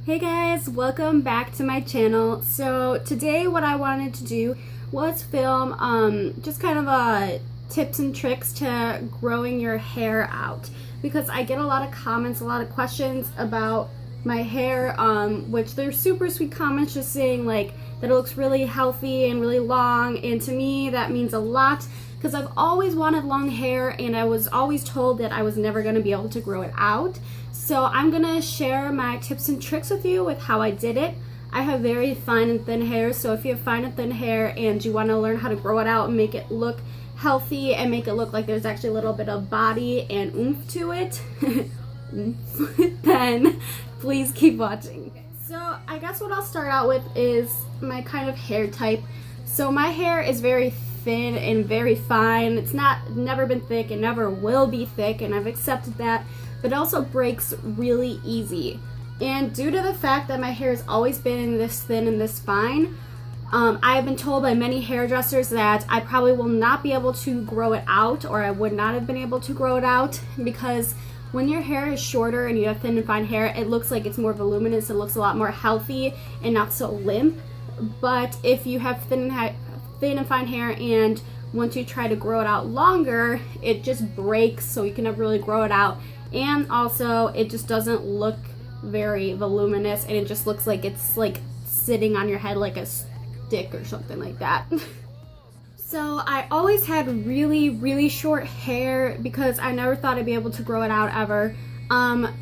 Hey guys, welcome back to my channel. So today what I wanted to do was film just kind of tips and tricks to growing your hair out, because I get a lot of comments, a lot of questions about my hair, which they're super sweet comments just saying like that it looks really healthy and really long, and to me that means a lot because I've always wanted long hair and I was always told that I was never going to be able to grow it out. So I'm gonna share my tips and tricks with you with how I did it. I have very fine and thin hair, so if you have fine and thin hair and you want to learn how to grow it out and make it look healthy and make it look like there's actually a little bit of body and oomph to it, then please keep watching. So I guess what I'll start out with is my kind of hair type. So my hair is very thin and very fine. It's never been thick and never will be thick, and I've accepted that. But it also breaks really easy. And due to the fact that my hair has always been this thin and this fine, I have been told by many hairdressers that I probably will not be able to grow it out, or I would not have been able to grow it out, because when your hair is shorter and you have thin and fine hair, it looks like it's more voluminous, it looks a lot more healthy and not so limp. But if you have thin and fine hair and once you try to grow it out longer, it just breaks, so you can never really grow it out. And also it just doesn't look very voluminous, and it just looks like it's like sitting on your head like a stick or something like that. So I always had really short hair because I never thought I'd be able to grow it out ever, and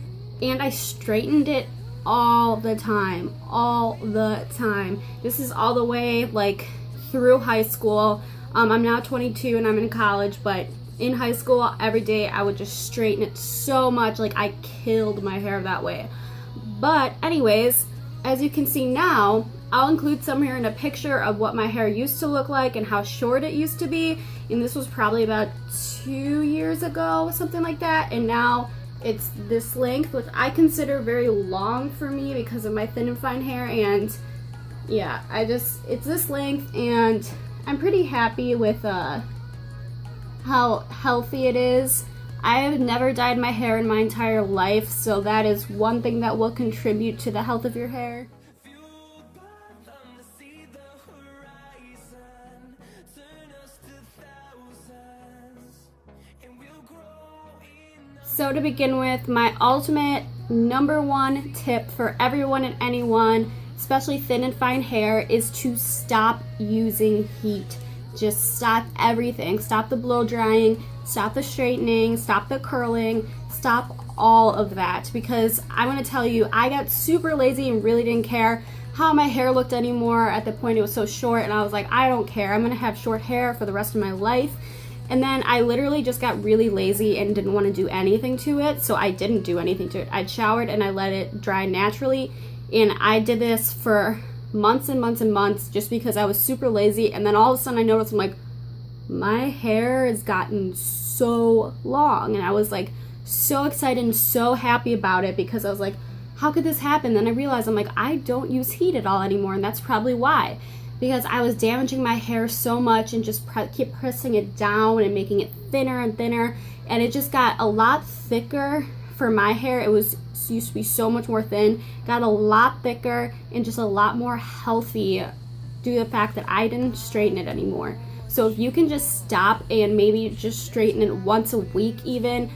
I straightened it all the time. This is all the way like through high school. I'm now 22 and I'm in college, but in high school, every day I would just straighten it so much, like I killed my hair that way. But anyways, as you can see now, I'll include some here in a picture of what my hair used to look like and how short it used to be. And this was probably about 2 years ago, something like that. And now it's this length, which I consider very long for me because of my thin and fine hair. And yeah, it's this length, and I'm pretty happy with how healthy it is. I have never dyed my hair in my entire life, so that is one thing that will contribute to the health of your hair. So to begin with, my ultimate #1 tip for everyone and anyone, especially thin and fine hair, is to stop using heat. Just stop everything. Stop the blow drying, stop the straightening, stop the curling, stop all of that. Because I want to tell you, I got super lazy and really didn't care how my hair looked anymore. At the point it was so short, and I was like, I don't care. I'm going to have short hair for the rest of my life. And then I literally just got really lazy and didn't want to do anything to it. So I didn't do anything to it. I showered and I let it dry naturally. And I did this for months and months and months just because I was super lazy. And then all of a sudden I noticed, I'm like, my hair has gotten so long, and I was like so excited and so happy about it because I was like, how could this happen? Then I realized, I'm like, I don't use heat at all anymore, and that's probably why, because I was damaging my hair so much and just keep pressing it down and making it thinner and thinner, and it just got a lot thicker. For my hair, it used to be so much more thin, got a lot thicker and just a lot more healthy due to the fact that I didn't straighten it anymore. So if you can just stop and maybe just straighten it once a week even.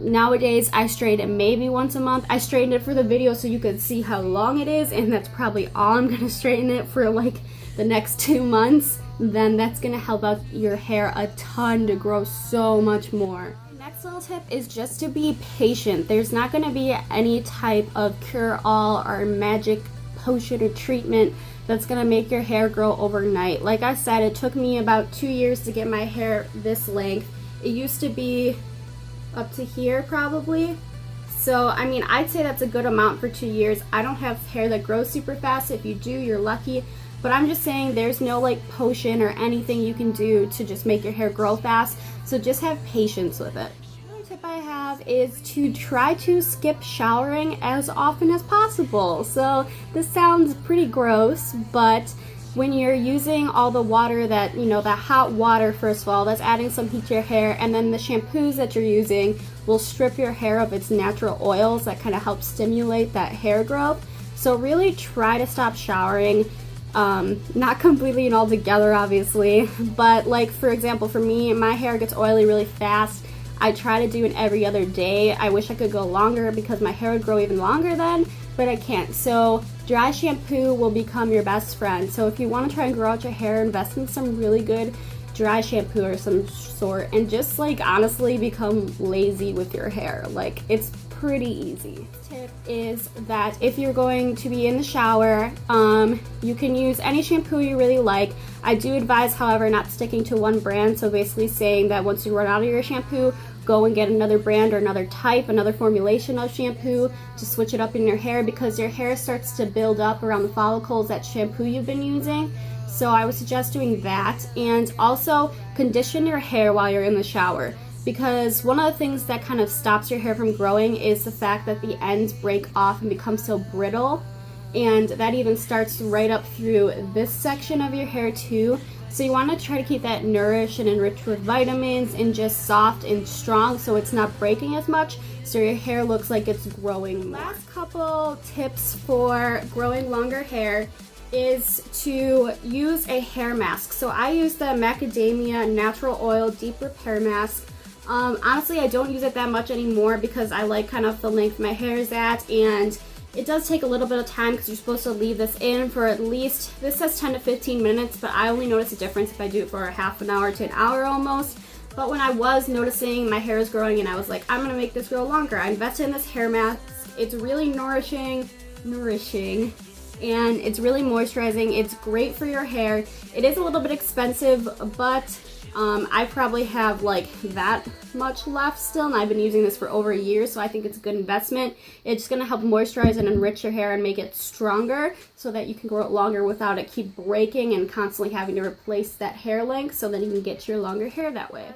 Nowadays I straighten it maybe once a month. I straightened it for the video so you could see how long it is, and that's probably all I'm gonna straighten it for like the next 2 months. Then that's gonna help out your hair a ton to grow so much more. Next little tip is just to be patient. There's not going to be any type of cure-all or magic potion or treatment that's going to make your hair grow overnight. Like I said, it took me about 2 years to get my hair this length. It used to be up to here probably. So I mean, I'd say that's a good amount for 2 years. I don't have hair that grows super fast. If you do, you're lucky. But I'm just saying there's no like potion or anything you can do to just make your hair grow fast. So just have patience with it. Another tip I have is to try to skip showering as often as possible. So this sounds pretty gross, but when you're using all the water that, that hot water, first of all, that's adding some heat to your hair, and then the shampoos that you're using will strip your hair of its natural oils that kind of help stimulate that hair growth. So really try to stop showering. Not completely and altogether, obviously, but like for example, for me, my hair gets oily really fast. I try to do it every other day. I wish I could go longer because my hair would grow even longer then, but I can't. So dry shampoo will become your best friend. So if you want to try and grow out your hair, invest in some really good dry shampoo or some sort, and just like honestly become lazy with your hair. Like, it's pretty easy. Tip is that if you're going to be in the shower, you can use any shampoo you really like. I do advise, however, not sticking to one brand, so basically saying that once you run out of your shampoo, go and get another brand or another type, another formulation of shampoo to switch it up in your hair, because your hair starts to build up around the follicles that shampoo you've been using. So I would suggest doing that, and also condition your hair while you're in the shower, because one of the things that kind of stops your hair from growing is the fact that the ends break off and become so brittle, and that even starts right up through this section of your hair too. So you want to try to keep that nourished and enriched with vitamins and just soft and strong so it's not breaking as much, so your hair looks like it's growing more. Last couple tips for growing longer hair is to use a hair mask. So I use the Macadamia Natural Oil Deep Repair Mask. Honestly, I don't use it that much anymore because I like kind of the length my hair is at, and it does take a little bit of time because you're supposed to leave this in for at least, this says 10 to 15 minutes, but I only notice a difference if I do it for a half an hour to an hour almost. But when I was noticing my hair is growing and I was like, I'm gonna make this grow longer, I invested in this hair mask. It's really nourishing, and it's really moisturizing. It's great for your hair. It is a little bit expensive, but I probably have like that much left still, and I've been using this for over a year, so I think it's a good investment. It's going to help moisturize and enrich your hair and make it stronger so that you can grow it longer without it keep breaking and constantly having to replace that hair length, so that you can get your longer hair that way.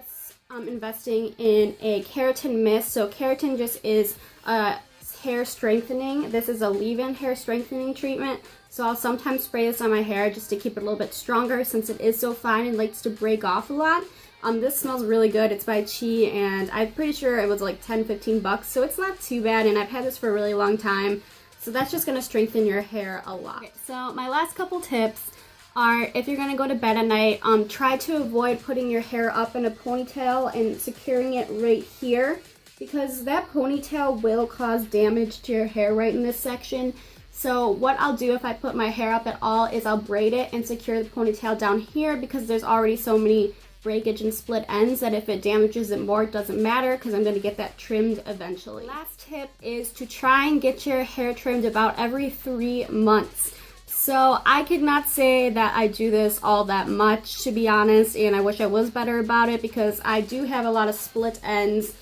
I'm investing in a keratin mist. So keratin just is hair strengthening. This is a leave-in hair strengthening treatment. So I'll sometimes spray this on my hair just to keep it a little bit stronger since it is so fine and likes to break off a lot. This smells really good. It's by Chi, and I'm pretty sure it was like 10-15 bucks, so it's not too bad, and I've had this for a really long time. So that's just going to strengthen your hair a lot. Okay, so my last couple tips are, if you're going to go to bed at night, try to avoid putting your hair up in a ponytail and securing it right here, because that ponytail will cause damage to your hair right in this section. So what I'll do if I put my hair up at all is I'll braid it and secure the ponytail down here, because there's already so many breakage and split ends that if it damages it more, it doesn't matter because I'm going to get that trimmed eventually. Last tip is to try and get your hair trimmed about every 3 months. So I could not say that I do this all that much, to be honest, and I wish I was better about it because I do have a lot of split ends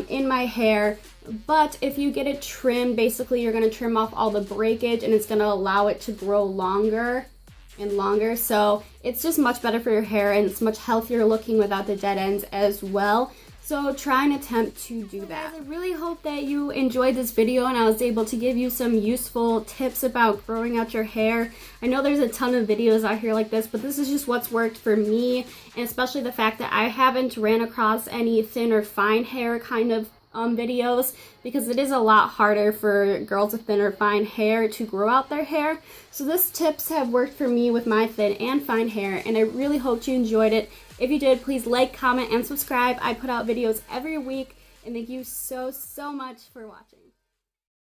in my hair. But if you get it trimmed, basically you're going to trim off all the breakage and it's going to allow it to grow longer and longer. So it's just much better for your hair, and it's much healthier looking without the dead ends as well. So try and attempt to do that. I really hope that you enjoyed this video and I was able to give you some useful tips about growing out your hair. I know there's a ton of videos out here like this, but this is just what's worked for me, and especially the fact that I haven't ran across any thin or fine hair kind of videos, because it is a lot harder for girls with thin or fine hair to grow out their hair. So these tips have worked for me with my thin and fine hair, and I really hope you enjoyed it. If you did, please like, comment, and subscribe. I put out videos every week, and thank you so much for watching.